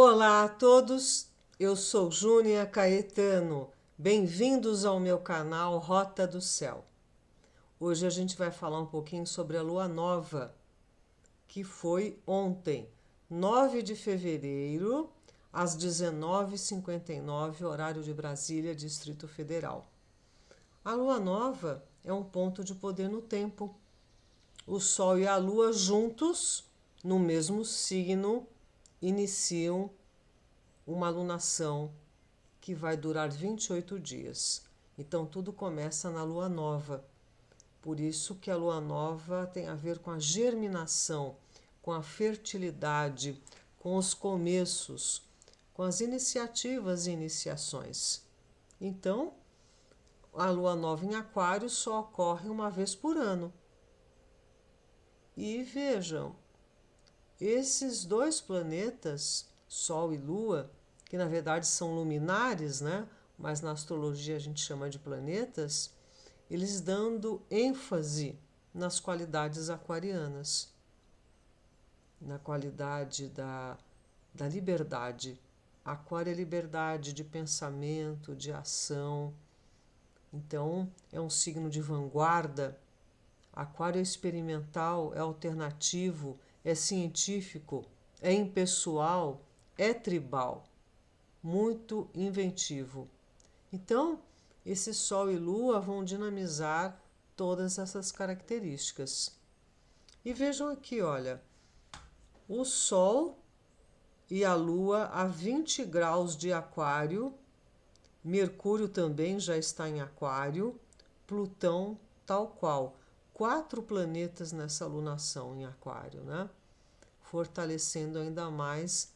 Olá a todos, eu sou Júnia Caetano. Bem-vindos ao meu canal Rota do Céu. Hoje a gente vai falar um pouquinho sobre a lua nova, que foi ontem, 9 de fevereiro, às 19h59, horário de Brasília, Distrito Federal. A lua nova é um ponto de poder no tempo. O Sol e a Lua juntos, no mesmo signo, iniciam uma alunação que vai durar 28 dias. Então tudo começa na lua nova. Por isso que a lua nova tem a ver com a germinação, com a fertilidade, com os começos, com as iniciativas e iniciações. Então, a lua nova em Aquário só ocorre uma vez por ano. E vejam, esses dois planetas, Sol e Lua, que na verdade são luminares, né? Mas na astrologia a gente chama de planetas, eles dando ênfase nas qualidades aquarianas, na qualidade da liberdade. Aquário é liberdade de pensamento, de ação. Então, é um signo de vanguarda. Aquário é experimental, é alternativo, é científico, é impessoal, é tribal, muito inventivo. Então, esse Sol e Lua vão dinamizar todas essas características. E vejam aqui, olha, o Sol e a Lua a 20 graus de Aquário, Mercúrio também já está em Aquário, Plutão tal qual. 4 planetas nessa alunação em Aquário, né? Fortalecendo ainda mais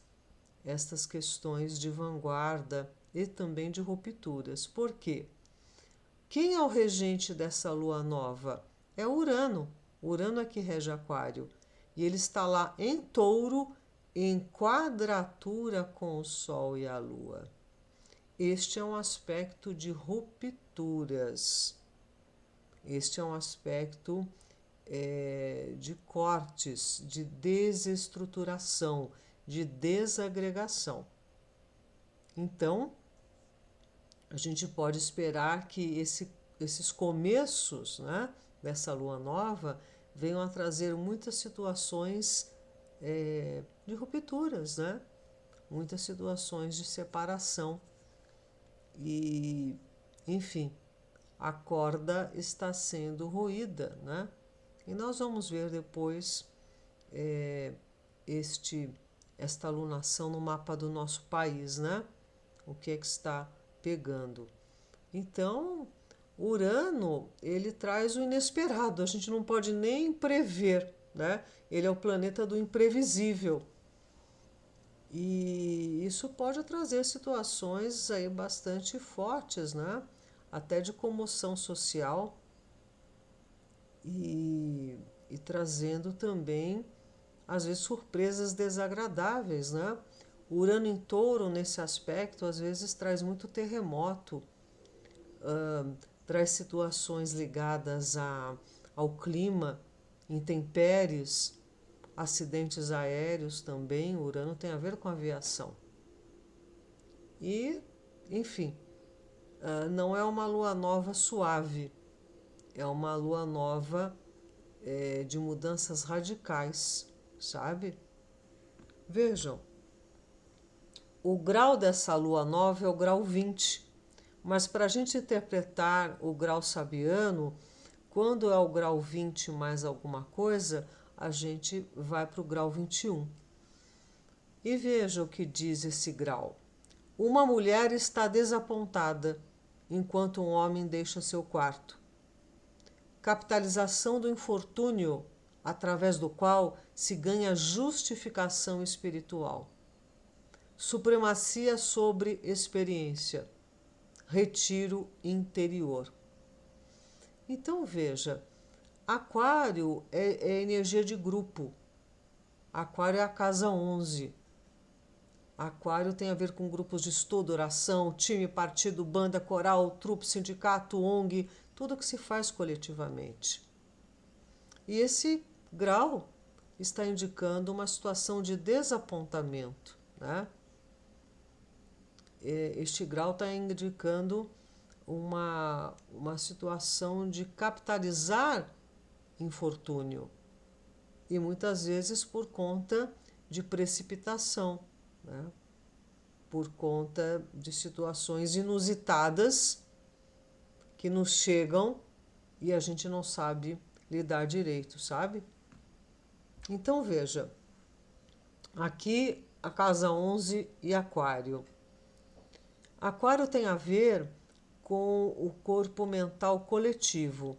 estas questões de vanguarda e também de rupturas. Por quê? Quem é o regente dessa lua nova? É Urano. Urano é que rege Aquário. E ele está lá em Touro, em quadratura com o Sol e a Lua. Este é um aspecto de rupturas. Este é um aspecto de cortes, de desestruturação, de desagregação. Então, a gente pode esperar que esses começos, né, dessa lua nova venham a trazer muitas situações de rupturas, né? Muitas situações de separação. E, enfim, a corda está sendo roída, né? E nós vamos ver depois esta alunação no mapa do nosso país, né? O que é que está pegando. Então, Urano, ele traz o inesperado, a gente não pode nem prever, né? Ele é o planeta do imprevisível. E isso pode trazer situações aí bastante fortes, né? Até de comoção social e trazendo também, às vezes, surpresas desagradáveis, né? O Urano em Touro, nesse aspecto, às vezes traz muito terremoto, traz situações ligadas ao clima, intempéries, acidentes aéreos também. O Urano tem a ver com aviação. E, enfim, não é uma lua nova suave, é uma lua nova de mudanças radicais, sabe? Vejam, o grau dessa lua nova é o grau 20, mas para a gente interpretar o grau sabiano, quando é o grau 20 mais alguma coisa, a gente vai para o grau 21. E veja o que diz esse grau. Uma mulher está desapontada enquanto um homem deixa seu quarto. Capitalização do infortúnio, através do qual se ganha justificação espiritual. Supremacia sobre experiência. Retiro interior. Então veja, Aquário é energia de grupo. Aquário é a casa 11. Aquário tem a ver com grupos de estudo, oração, time, partido, banda, coral, trupe, sindicato, ONG, tudo que se faz coletivamente. E esse grau está indicando uma situação de desapontamento, né? este grau está indicando uma situação de capitalizar infortúnio e muitas vezes por conta de precipitação, né? Por conta de situações inusitadas que nos chegam e a gente não sabe lidar direito, sabe? Então veja, aqui a casa 11 e Aquário. Aquário tem a ver com o corpo mental coletivo.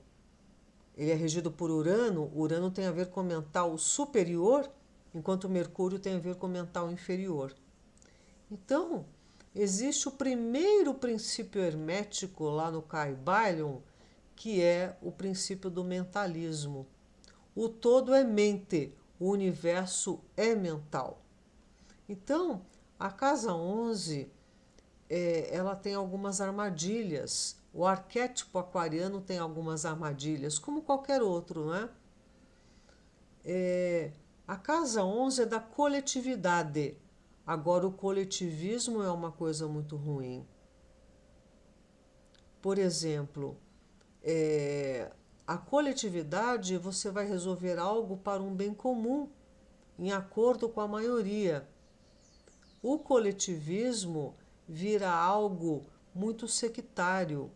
Ele é regido por Urano. Urano tem a ver com o mental superior, enquanto Mercúrio tem a ver com o mental inferior. Então, existe o primeiro princípio hermético lá no Kybalion, que é o princípio do mentalismo. O todo é mente, o universo é mental. Então, a casa 11, ela tem algumas armadilhas. O arquétipo aquariano tem algumas armadilhas, como qualquer outro, né? A casa 11 é da coletividade. Agora, o coletivismo é uma coisa muito ruim. Por exemplo, a coletividade, você vai resolver algo para um bem comum, em acordo com a maioria. O coletivismo vira algo muito sectário,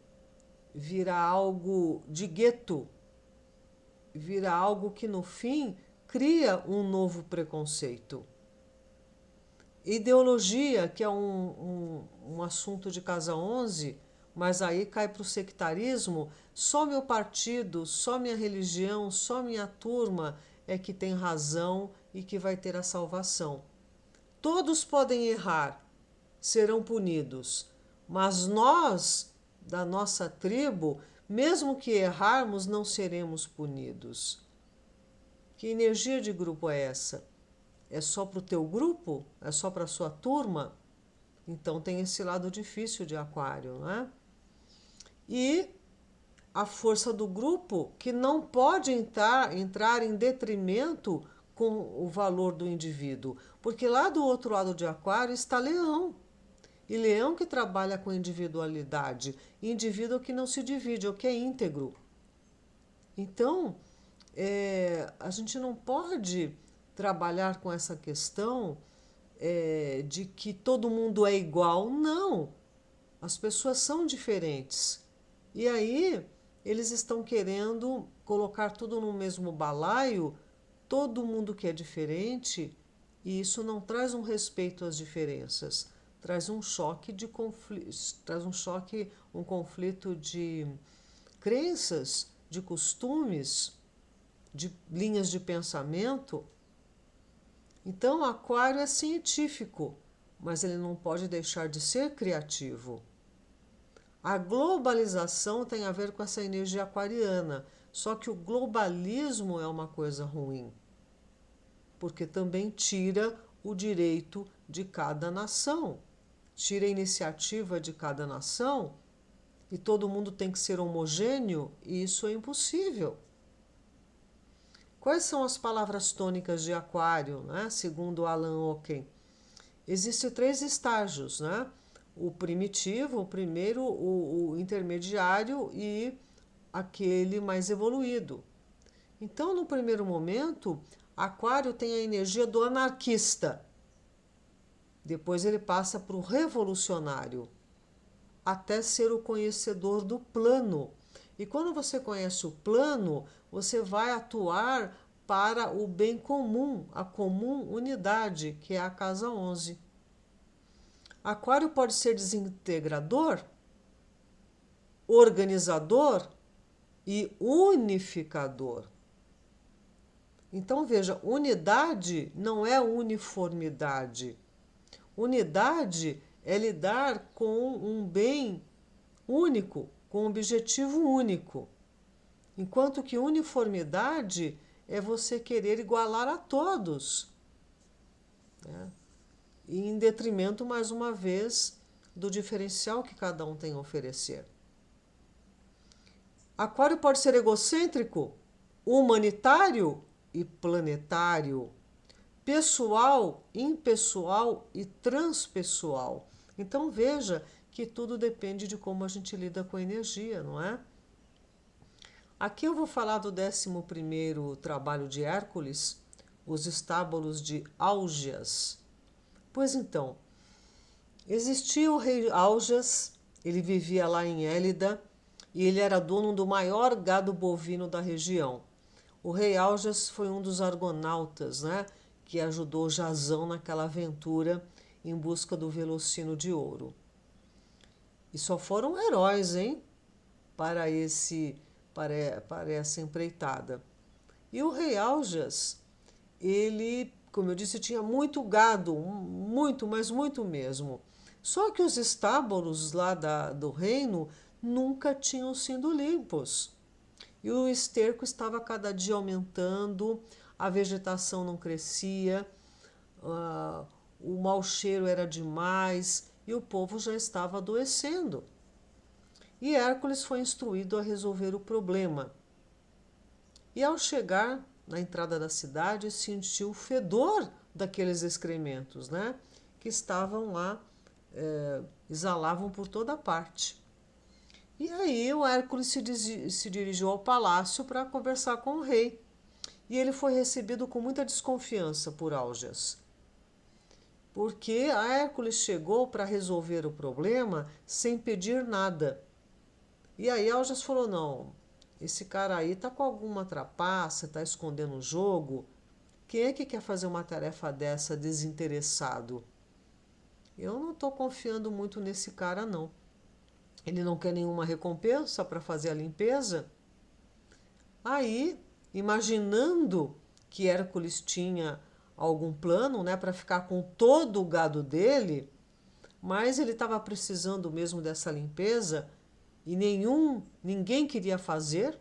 vira algo de gueto, vira algo que no fim cria um novo preconceito. Ideologia, que é um assunto de casa 11, mas aí cai para o sectarismo, só meu partido, só minha religião, só minha turma é que tem razão e que vai ter a salvação. Todos podem errar, serão punidos, mas nós, da nossa tribo, mesmo que errarmos, não seremos punidos. Que energia de grupo é essa? É só para o teu grupo? É só para a sua turma? Então tem esse lado difícil de Aquário, né? E a força do grupo que não pode entrar em detrimento com o valor do indivíduo. Porque lá do outro lado de Aquário está Leão. E Leão que trabalha com individualidade. Indivíduo que não se divide, o que é íntegro. Então, a gente não pode trabalhar com essa questão de que todo mundo é igual. Não, as pessoas são diferentes. E aí eles estão querendo colocar tudo no mesmo balaio, todo mundo que é diferente, e isso não traz um respeito às diferenças, traz um choque de conflitos, traz um conflito de crenças, de costumes, de linhas de pensamento. Então, Aquário é científico, mas ele não pode deixar de ser criativo. A globalização tem a ver com essa energia aquariana, só que o globalismo é uma coisa ruim, porque também tira o direito de cada nação, tira a iniciativa de cada nação, e todo mundo tem que ser homogêneo, e isso é impossível. Quais são as palavras tônicas de Aquário, né? Segundo Alan Oken? Existem 3 estágios, né? O primitivo, o primeiro, o intermediário e aquele mais evoluído. Então, no primeiro momento, Aquário tem a energia do anarquista. Depois ele passa para o revolucionário, até ser o conhecedor do plano. E quando você conhece o plano, você vai atuar para o bem comum, a comum unidade, que é a casa 11. Aquário pode ser desintegrador, organizador e unificador. Então veja, unidade não é uniformidade. Unidade é lidar com um bem único, com um objetivo único. Enquanto que uniformidade é você querer igualar a todos, né? E em detrimento, mais uma vez, do diferencial que cada um tem a oferecer. Aquário pode ser egocêntrico, humanitário e planetário, pessoal, impessoal e transpessoal. Então veja que tudo depende de como a gente lida com a energia, não é? Aqui eu vou falar do 11º trabalho de Hércules, os estábulos de Álgias. Pois então, existia o rei Álgias, ele vivia lá em Élida e ele era dono do maior gado bovino da região. O rei Álgias foi um dos argonautas, né, que ajudou Jasão naquela aventura em busca do Velocino de ouro. E só foram heróis, hein, para para essa empreitada. E o rei Álgias, ele, como eu disse, tinha muito gado, muito, mas muito mesmo. Só que os estábulos lá do reino nunca tinham sido limpos. E o esterco estava cada dia aumentando, a vegetação não crescia, o mau cheiro era demais e o povo já estava adoecendo. E Hércules foi instruído a resolver o problema. E ao chegar na entrada da cidade, sentiu o fedor daqueles excrementos, né? Que estavam lá, exalavam por toda parte. E aí o Hércules se dirigiu ao palácio para conversar com o rei. E ele foi recebido com muita desconfiança por Álgias. Porque a Hércules chegou para resolver o problema sem pedir nada. E aí Álgias falou, não, esse cara aí tá com alguma trapaça, tá escondendo o jogo. Quem é que quer fazer uma tarefa dessa desinteressado? Eu não estou confiando muito nesse cara, não. Ele não quer nenhuma recompensa para fazer a limpeza. Aí, imaginando que Hércules tinha algum plano, né, para ficar com todo o gado dele, mas ele estava precisando mesmo dessa limpeza e ninguém queria fazer,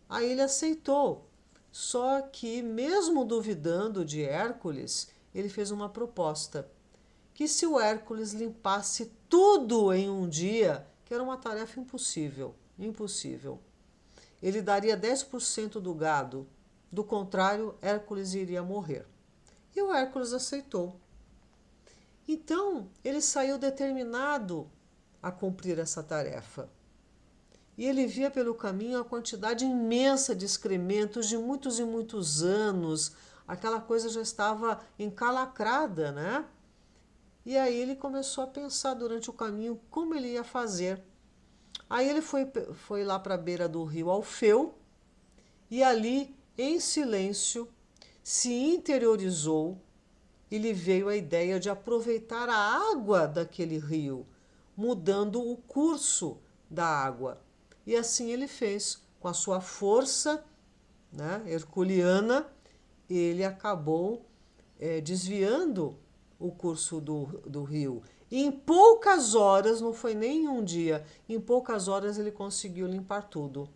aí ele aceitou. Só que, mesmo duvidando de Hércules, ele fez uma proposta: que se o Hércules limpasse tudo em um dia, que era uma tarefa impossível, impossível, ele daria 10% do gado. Do contrário, Hércules iria morrer. E o Hércules aceitou. Então, ele saiu determinado a cumprir essa tarefa. E ele via pelo caminho a quantidade imensa de excrementos de muitos e muitos anos. Aquela coisa já estava encalacrada, né? E aí ele começou a pensar durante o caminho como ele ia fazer. Aí ele foi lá para a beira do rio Alfeu e ali, em silêncio, se interiorizou e lhe veio a ideia de aproveitar a água daquele rio, mudando o curso da água. E assim ele fez, com a sua força, né, herculeana, ele acabou desviando o curso do rio. E em poucas horas, não foi nem um dia, em poucas horas ele conseguiu limpar tudo.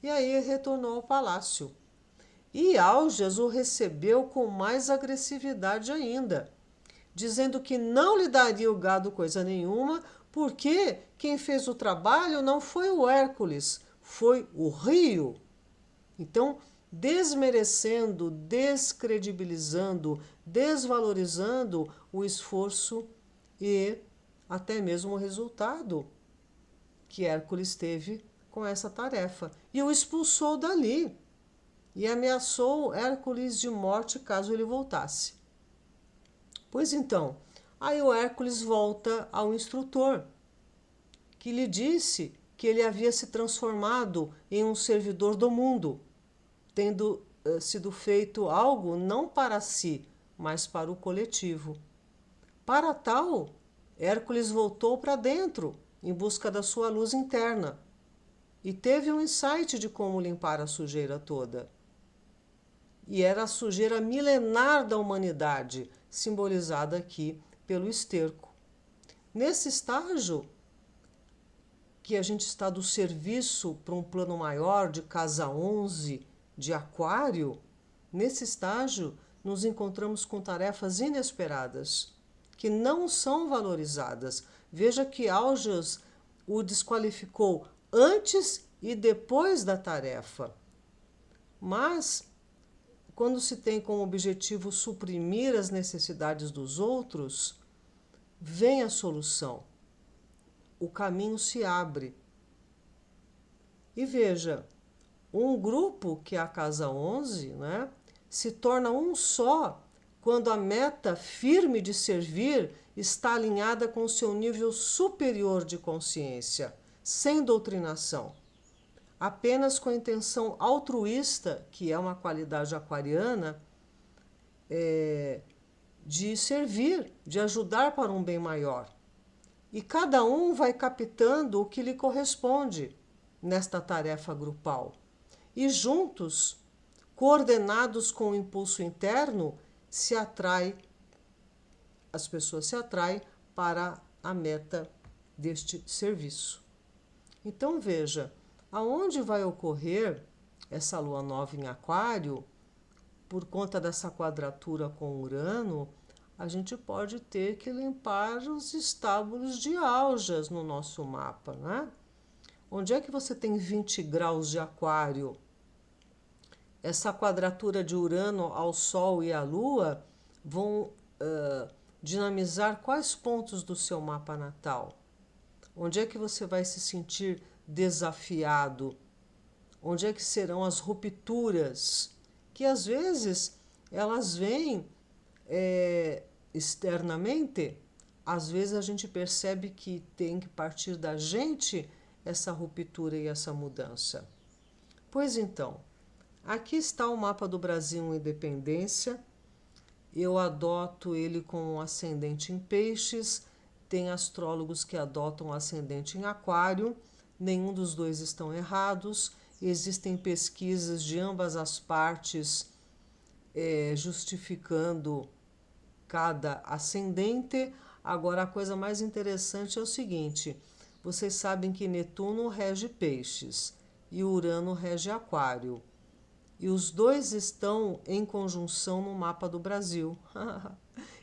E aí retornou ao palácio. E Álgias o recebeu com mais agressividade ainda, dizendo que não lhe daria o gado coisa nenhuma, porque quem fez o trabalho não foi o Hércules, foi o rio. Então, desmerecendo, descredibilizando, desvalorizando o esforço e até mesmo o resultado que Hércules teve com essa tarefa. E o expulsou dali e ameaçou Hércules de morte caso ele voltasse. Pois então, aí o Hércules volta ao instrutor, que lhe disse que ele havia se transformado em um servidor do mundo, tendo sido feito algo não para si, mas para o coletivo. Para tal, Hércules voltou para dentro, em busca da sua luz interna, e teve um insight de como limpar a sujeira toda. E era a sujeira milenar da humanidade, simbolizada aqui pelo esterco. Nesse estágio, que a gente está do serviço para um plano maior de casa 11, de aquário, nesse estágio nos encontramos com tarefas inesperadas, que não são valorizadas. Veja que Álgias o desqualificou antes e depois da tarefa. Mas, quando se tem como objetivo suprimir as necessidades dos outros, vem a solução, o caminho se abre. E veja, um grupo, que é a casa 11, né, se torna um só quando a meta firme de servir está alinhada com o seu nível superior de consciência, sem doutrinação, apenas com a intenção altruísta, que é uma qualidade aquariana, de servir, de ajudar para um bem maior. E cada um vai captando o que lhe corresponde nesta tarefa grupal. E juntos, coordenados com o impulso interno, as pessoas se atraem para a meta deste serviço. Então veja, aonde vai ocorrer essa lua nova em Aquário, por conta dessa quadratura com Urano, a gente pode ter que limpar os estábulos de aljas no nosso mapa, né? Onde é que você tem 20 graus de Aquário? Essa quadratura de Urano ao Sol e à Lua vão dinamizar quais pontos do seu mapa natal? Onde é que você vai se sentir desafiado? Onde é que serão as rupturas? Que às vezes elas vêm externamente, às vezes a gente percebe que tem que partir da gente essa ruptura e essa mudança. Pois então, aqui está o mapa do Brasil em Independência. Eu adoto ele com um ascendente em Peixes. Tem astrólogos que adotam o ascendente em Aquário. Nenhum dos dois estão errados. Existem pesquisas de ambas as partes justificando cada ascendente. Agora, a coisa mais interessante é o seguinte: vocês sabem que Netuno rege Peixes e Urano rege Aquário. E os dois estão em conjunção no mapa do Brasil.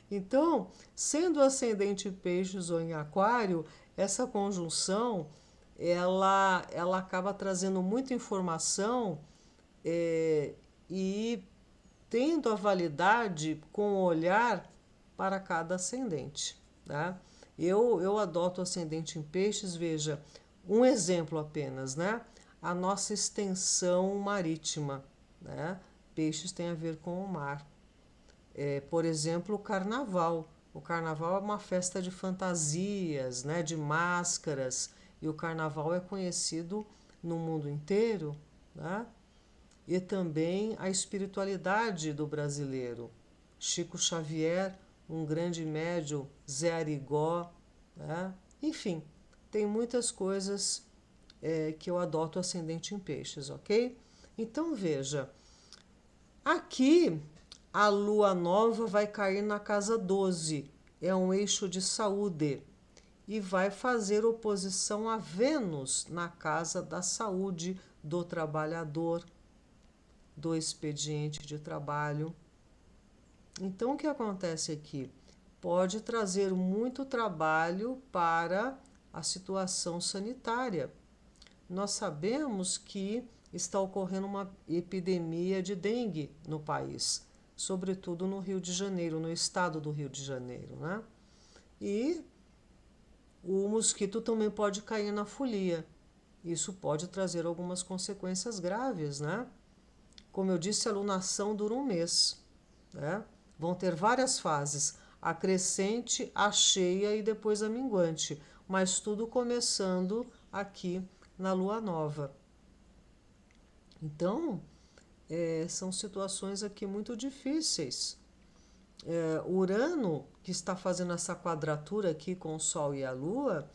Então, sendo ascendente em Peixes ou em Aquário, essa conjunção ela acaba trazendo muita informação e tendo a validade com o olhar para cada ascendente. Tá? Eu adoto o ascendente em Peixes, veja, um exemplo apenas, né? A nossa extensão marítima, né? Peixes tem a ver com o mar. Por exemplo, o carnaval. O carnaval é uma festa de fantasias, né? De máscaras, e o carnaval é conhecido no mundo inteiro, né? E também a espiritualidade do brasileiro. Chico Xavier, um grande médium, Zé Arigó, né? Enfim, tem muitas coisas que eu adoto ascendente em Peixes, ok? Então veja, aqui a lua nova vai cair na casa 12, é um eixo de saúde, e vai fazer oposição a Vênus na casa da saúde do trabalhador, do expediente de trabalho. Então, o que acontece aqui? Pode trazer muito trabalho para a situação sanitária. Nós sabemos que está ocorrendo uma epidemia de dengue no país, sobretudo no Rio de Janeiro, no estado do Rio de Janeiro, né? E o mosquito também pode cair na folia. Isso pode trazer algumas consequências graves, né? Como eu disse, a lunação dura um mês, né? Vão ter várias fases, a crescente, a cheia e depois a minguante, mas tudo começando aqui na lua nova. Então, são situações aqui muito difíceis. Urano, que está fazendo essa quadratura aqui com o Sol e a Lua,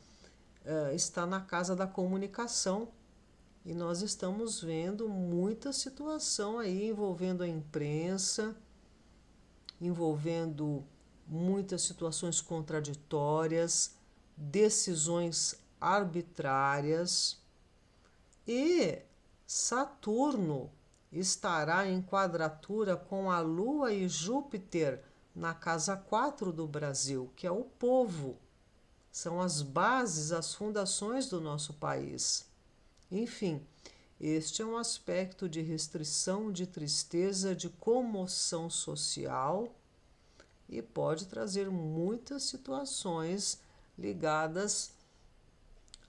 está na casa da comunicação. E nós estamos vendo muita situação aí envolvendo a imprensa, envolvendo muitas situações contraditórias, decisões arbitrárias. E Saturno estará em quadratura com a Lua e Júpiter na casa 4 do Brasil, que é o povo. São as bases, as fundações do nosso país. Enfim, este é um aspecto de restrição, de tristeza, de comoção social e pode trazer muitas situações ligadas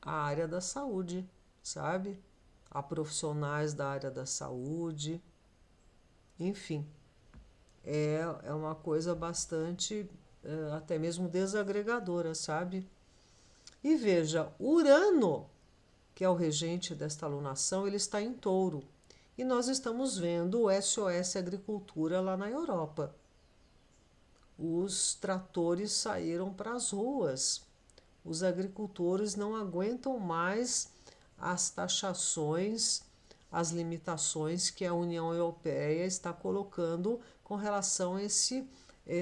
à área da saúde, sabe? A profissionais da área da saúde, enfim, é uma coisa bastante, até mesmo desagregadora, sabe? E veja, Urano, que é o regente desta alunação, ele está em Touro. E nós estamos vendo o SOS Agricultura lá na Europa. Os tratores saíram para as ruas. Os agricultores não aguentam mais as taxações, as limitações que a União Europeia está colocando com relação a esse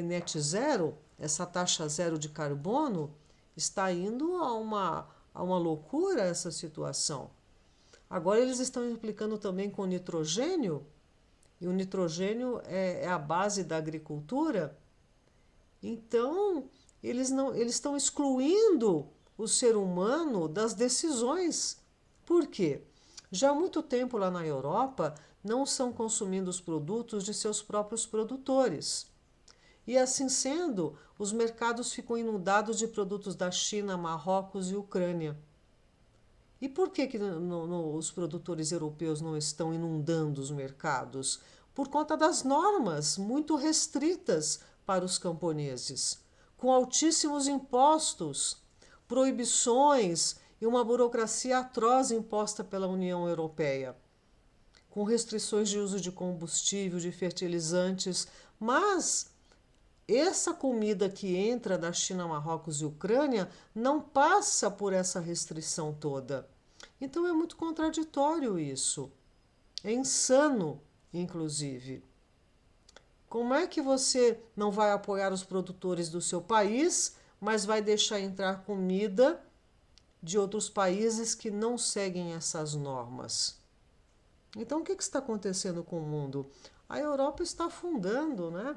net zero, essa taxa zero de carbono. Está indo a uma loucura essa situação. Agora eles estão implicando também com o nitrogênio, e o nitrogênio é a base da agricultura. Então, eles estão excluindo o ser humano das decisões. Por quê? Já há muito tempo lá na Europa não são consumidos os produtos de seus próprios produtores. E assim sendo, os mercados ficam inundados de produtos da China, Marrocos e Ucrânia. E por que os produtores europeus não estão inundando os mercados? Por conta das normas muito restritas para os camponeses, com altíssimos impostos, proibições e uma burocracia atroz imposta pela União Europeia, com restrições de uso de combustível, de fertilizantes, mas essa comida que entra da China, Marrocos e Ucrânia não passa por essa restrição toda. Então é muito contraditório isso. É insano, inclusive. Como é que você não vai apoiar os produtores do seu país, mas vai deixar entrar comida de outros países que não seguem essas normas? Então o que está acontecendo com o mundo? A Europa está afundando, né?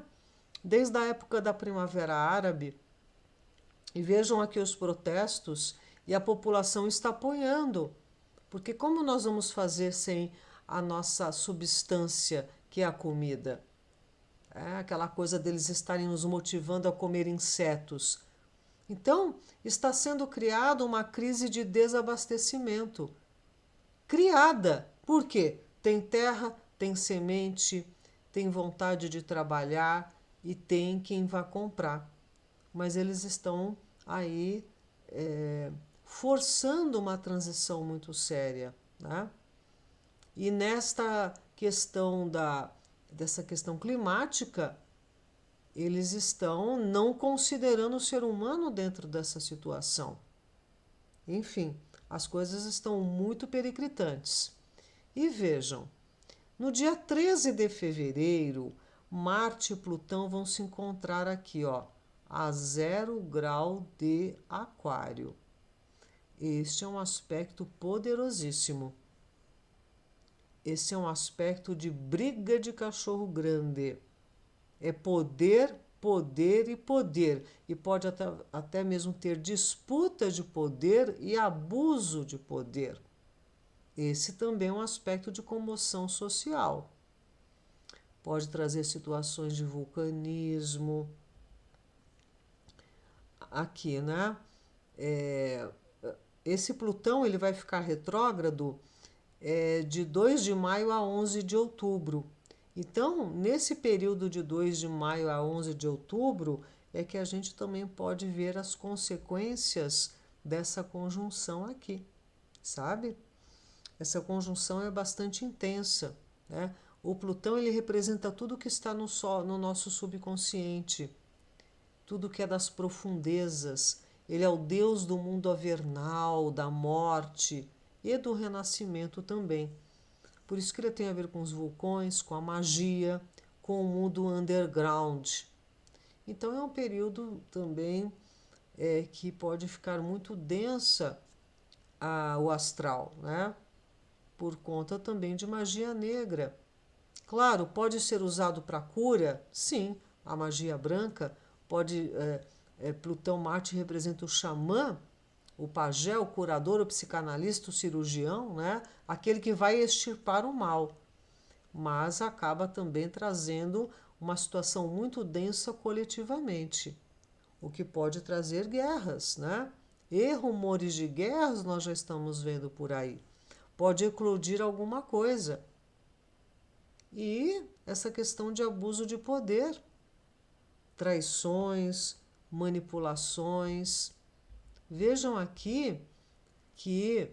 Desde a época da Primavera Árabe. E vejam aqui os protestos e a população está apoiando. Porque como nós vamos fazer sem a nossa substância, que é a comida? É aquela coisa deles estarem nos motivando a comer insetos. Então, está sendo criada uma crise de desabastecimento. Criada. Por quê? Tem terra, tem semente, tem vontade de trabalhar e tem quem vá comprar. Mas eles estão aí forçando uma transição muito séria, né? E nesta questão dessa questão climática, eles estão não considerando o ser humano dentro dessa situação. Enfim, as coisas estão muito periclitantes. E vejam, no dia 13 de fevereiro, Marte e Plutão vão se encontrar aqui, ó, a 0 grau de Aquário. Este é um aspecto poderosíssimo. Esse é um aspecto de briga de cachorro grande. É poder, poder e poder. E pode até mesmo ter disputa de poder e abuso de poder. Esse também é um aspecto de comoção social. Pode trazer situações de vulcanismo. Aqui, né? Esse Plutão ele vai ficar retrógrado de 2 de maio a 11 de outubro. Então, nesse período de 2 de maio a 11 de outubro, é que a gente também pode ver as consequências dessa conjunção aqui, sabe? Essa conjunção é bastante intensa, né? O Plutão ele representa tudo que está no nosso subconsciente, tudo que é das profundezas. Ele é o deus do mundo avernal, da morte e do renascimento também. Por isso que ele tem a ver com os vulcões, com a magia, com o mundo underground. Então é um período também que pode ficar muito densa o astral, né? Por conta também de magia negra. Claro, pode ser usado para cura, sim, a magia branca pode. Plutão Marte representa o xamã, o pajé, o curador, o psicanalista, o cirurgião, né? Aquele que vai extirpar o mal. Mas acaba também trazendo uma situação muito densa coletivamente, o que pode trazer guerras, né? E rumores de guerras nós já estamos vendo por aí. Pode eclodir alguma coisa. E essa questão de abuso de poder, traições, manipulações. Vejam aqui que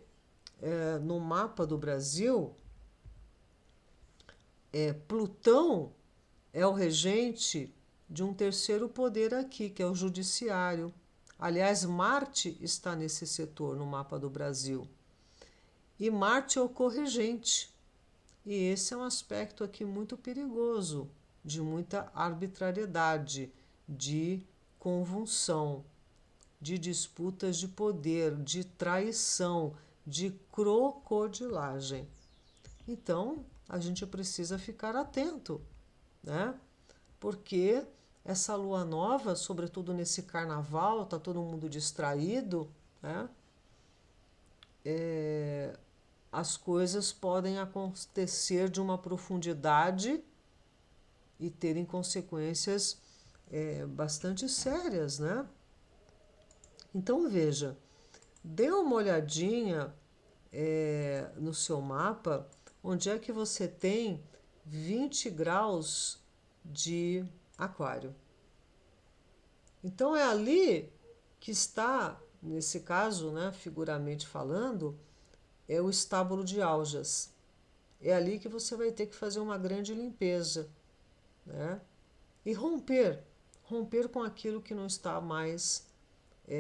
no mapa do Brasil, Plutão é o regente de um terceiro poder aqui, que é o judiciário. Aliás, Marte está nesse setor no mapa do Brasil. E Marte é o corregente. E esse é um aspecto aqui muito perigoso, de muita arbitrariedade, de convulsão, de disputas de poder, de traição, de crocodilagem. Então, a gente precisa ficar atento, né? Porque essa lua nova, sobretudo nesse carnaval, tá todo mundo distraído, né? As coisas podem acontecer de uma profundidade e terem consequências bastante sérias, né? Então veja, dê uma olhadinha no seu mapa, onde é que você tem 20 graus de aquário. Então é ali que está, nesse caso, né, figuramente falando, é o estábulo de Aljas. É ali que você vai ter que fazer uma grande limpeza, né? E romper com aquilo que não está mais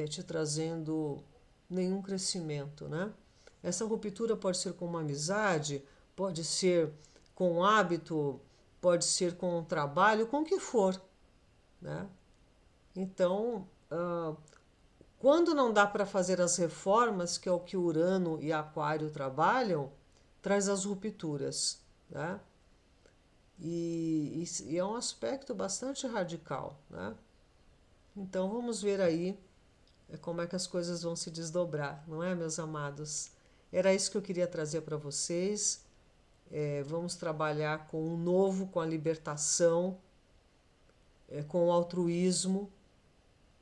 te trazendo nenhum crescimento, né? Essa ruptura pode ser com uma amizade, pode ser com um hábito, pode ser com um trabalho, com o que for, né? Então, quando não dá para fazer as reformas, que é o que Urano e Aquário trabalham, traz as rupturas, né? E é um aspecto bastante radical, né? Então vamos ver aí como é que as coisas vão se desdobrar, não é, meus amados? Era isso que eu queria trazer para vocês. Vamos trabalhar com o novo, com a libertação, com o altruísmo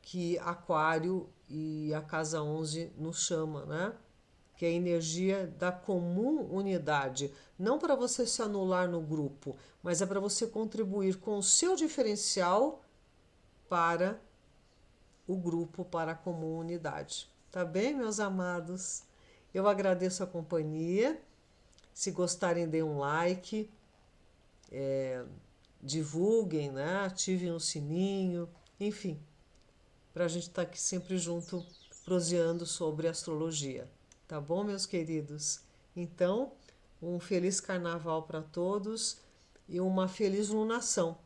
que Aquário e a Casa 11 nos chama, né? Que é a energia da comum unidade. Não para você se anular no grupo, mas é para você contribuir com o seu diferencial para o grupo, para a comum unidade. Tá bem, meus amados? Eu agradeço a companhia. Se gostarem, deem um like, divulguem, né? Ativem o sininho, enfim, para a gente estar aqui sempre junto, proseando sobre astrologia. Tá bom, meus queridos? Então, um feliz carnaval para todos e uma feliz lunação,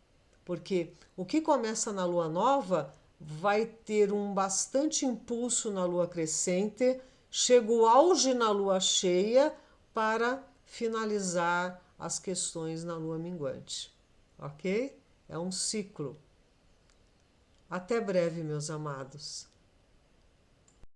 porque o que começa na lua nova vai ter um bastante impulso na lua crescente, chega o auge na lua cheia para finalizar as questões na lua minguante. Ok? É um ciclo. Até breve, meus amados.